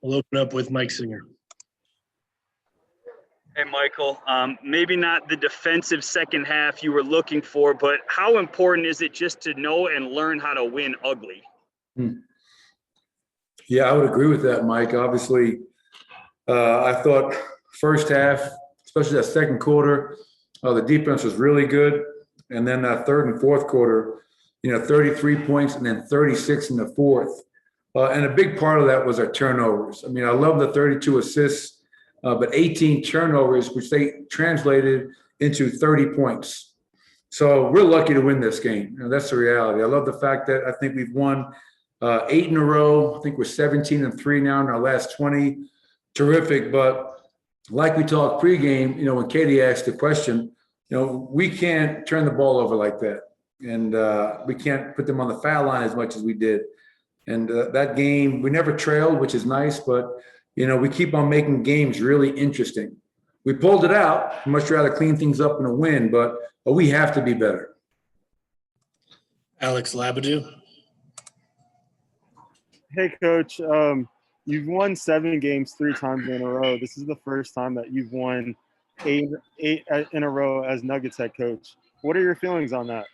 We'll open up with Mike Singer. Hey, Michael, maybe not the defensive second half you were looking for, but how important is it just to know and learn how to win ugly? Yeah, I would agree with that, Mike. Obviously, I thought first half, especially that second quarter, the defense was really good. And then that third and fourth quarter, 33 points and then 36 in the fourth. And a big part of that was our turnovers. I mean, I love the 32 assists. But 18 turnovers, which they translated into 30 points. So we're lucky to win this game. That's the reality. I love the fact that I think we've won 8 in a row. I think we're 17-3 now in our last 20. Terrific. But like we talked pregame, when Katie asked the question, we can't turn the ball over like that. And we can't put them on the foul line as much as we did. And that game, we never trailed, which is nice, but we keep on making games really interesting. We pulled it out. I'd much rather clean things up in a win, but we have to be better. Alex Labadou. Hey, Coach. You've won 7 games 3 times in a row. This is the first time that you've won 8 in a row as Nuggets head coach. What are your feelings on that?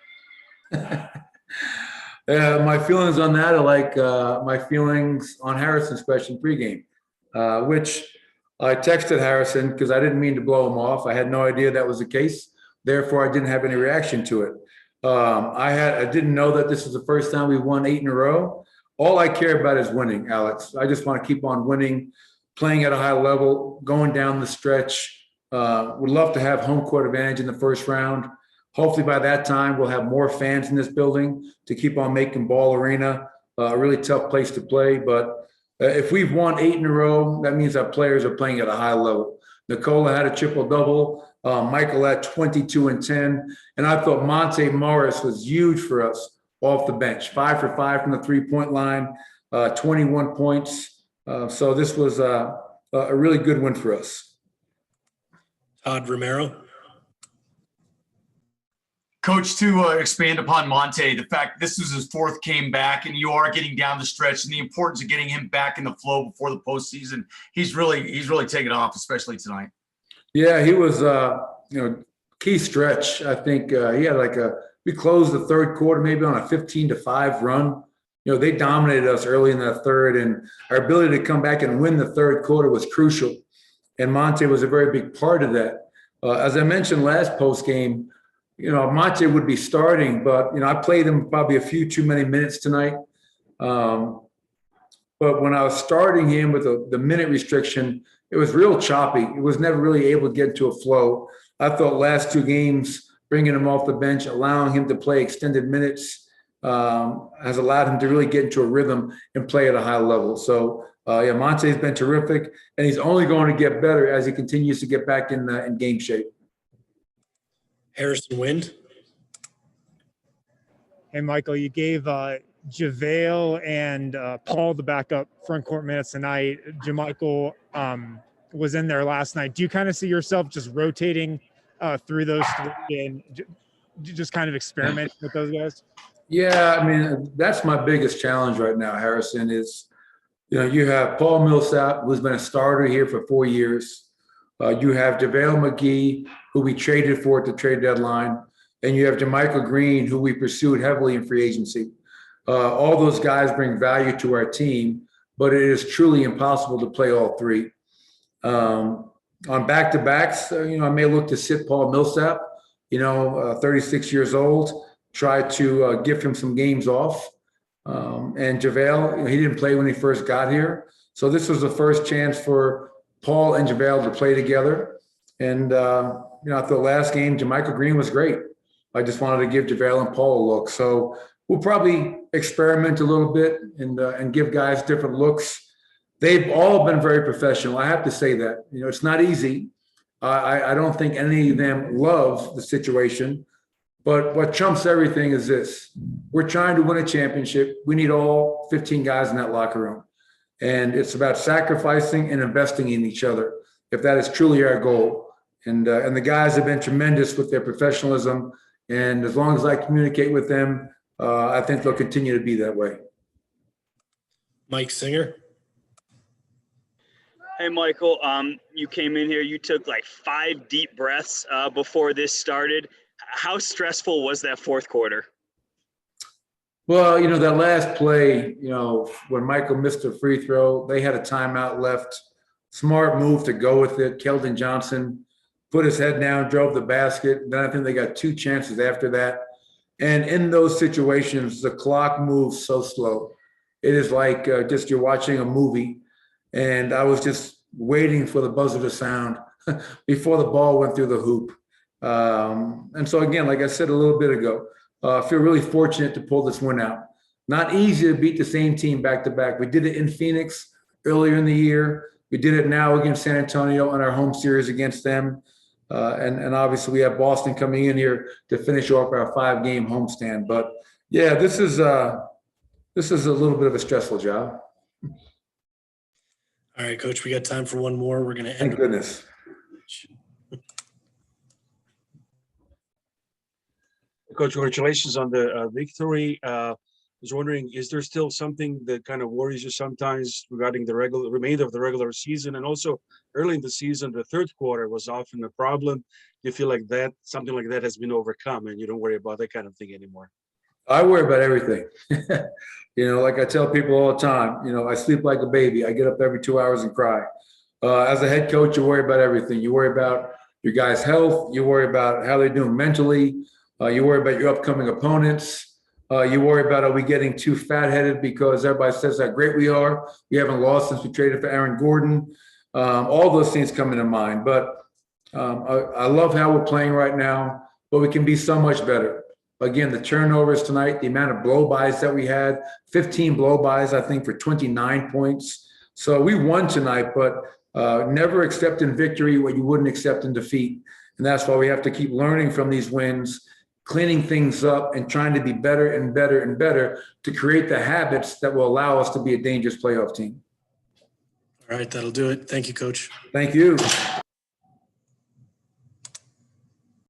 My feelings on that are like my feelings on Harrison's question pregame. Which I texted Harrison because I didn't mean to blow him off. I had no idea that was the case. Therefore, I didn't have any reaction to it. I didn't know that this is the first time we've won 8 in a row. All I care about is winning, Alex. I just want to keep on winning, playing at a high level, going down the stretch. Would love to have home court advantage in the first round. Hopefully by that time, we'll have more fans in this building to keep on making Ball Arena a really tough place to play. But if we've won 8 in a row, that means our players are playing at a high level. Nikola had a triple-double. Michael had 22 and 10. And I thought Monte Morris was huge for us off the bench. 5 for 5 from the three-point line, 21 points. So this was a really good win for us. Todd Romero. Coach, to expand upon Monte, the fact this was his 4th game back, and you are getting down the stretch, and the importance of getting him back in the flow before the postseason, he's really taken off, especially tonight. Yeah, he was key stretch. I think he had we closed the third quarter maybe on a 15-5 run. They dominated us early in that third, and our ability to come back and win the third quarter was crucial. And Monte was a very big part of that. As I mentioned last post game. Monte would be starting, but, I played him probably a few too many minutes tonight. But when I was starting him with the minute restriction, it was real choppy. It was never really able to get into a flow. I thought last 2 games, bringing him off the bench, allowing him to play extended minutes has allowed him to really get into a rhythm and play at a high level. So, Monte's been terrific, and he's only going to get better as he continues to get back in game shape. Harrison Wind. Hey, Michael, you gave JaVale and Paul the backup front court minutes tonight. JaMychal was in there last night. Do you kind of see yourself just rotating through those 3 and just kind of experiment with those guys? Yeah, I mean, that's my biggest challenge right now, Harrison, is, you have Paul Millsap, who's been a starter here for 4 years. You have JaVale McGee, who we traded for at the trade deadline. And you have JaMychal Green, who we pursued heavily in free agency. All those guys bring value to our team, but it is truly impossible to play all 3. On back-to-backs, I may look to sit Paul Millsap, 36 years old, try to give him some games off. And JaVale, he didn't play when he first got here. So this was the first chance for Paul and JaVale to play together. And, I thought last game, JaMychal Green was great. I just wanted to give JaVale and Paul a look. So we'll probably experiment a little bit and give guys different looks. They've all been very professional. I have to say that. It's not easy. I don't think any of them love the situation. But what trumps everything is this. We're trying to win a championship. We need all 15 guys in that locker room. And it's about sacrificing and investing in each other, if that is truly our goal. And the guys have been tremendous with their professionalism. And as long as I communicate with them, I think they'll continue to be that way. Mike Singer. Hey, Michael, you came in here, you took like 5 deep breaths before this started. How stressful was that fourth quarter? Well, that last play, when Michael missed a free throw, they had a timeout left. Smart move to go with it. Keldon Johnson put his head down, drove the basket. Then I think they got 2 chances after that. And in those situations, the clock moves so slow. It is like just you're watching a movie. And I was just waiting for the buzzer to sound before the ball went through the hoop. And so, again, like I said a little bit ago, I feel really fortunate to pull this one out. Not easy to beat the same team back to back. We did it in Phoenix earlier in the year. We did it now against San Antonio in our home series against them. And obviously we have Boston coming in here to finish off our 5-game homestand. But yeah, this is a little bit of a stressful job. All right, Coach, we got time for one more. We're going to end. Thank goodness. Coach, congratulations on the victory. I was wondering, is there still something that kind of worries you sometimes regarding the remainder of the regular season? And also early in the season, the third quarter was often a problem. You feel like something like that has been overcome and you don't worry about that kind of thing anymore? I worry about everything. Like I tell people all the time, I sleep like a baby. I get up every 2 hours and cry. As a head coach, you worry about everything. You worry about your guys' health. You worry about how they're doing mentally. You worry about your upcoming opponents. You worry about, are we getting too fat-headed because everybody says how great we are? We haven't lost since we traded for Aaron Gordon. All those things come into mind. But I love how we're playing right now, but we can be so much better. Again, the turnovers tonight, the amount of blow-bys that we had, 15 blow-bys, I think, for 29 points. So we won tonight, but never accept in victory what you wouldn't accept in defeat. And that's why we have to keep learning from these wins, cleaning things up and trying to be better and better and better to create the habits that will allow us to be a dangerous playoff team. All right, that'll do it. Thank you, Coach. Thank you.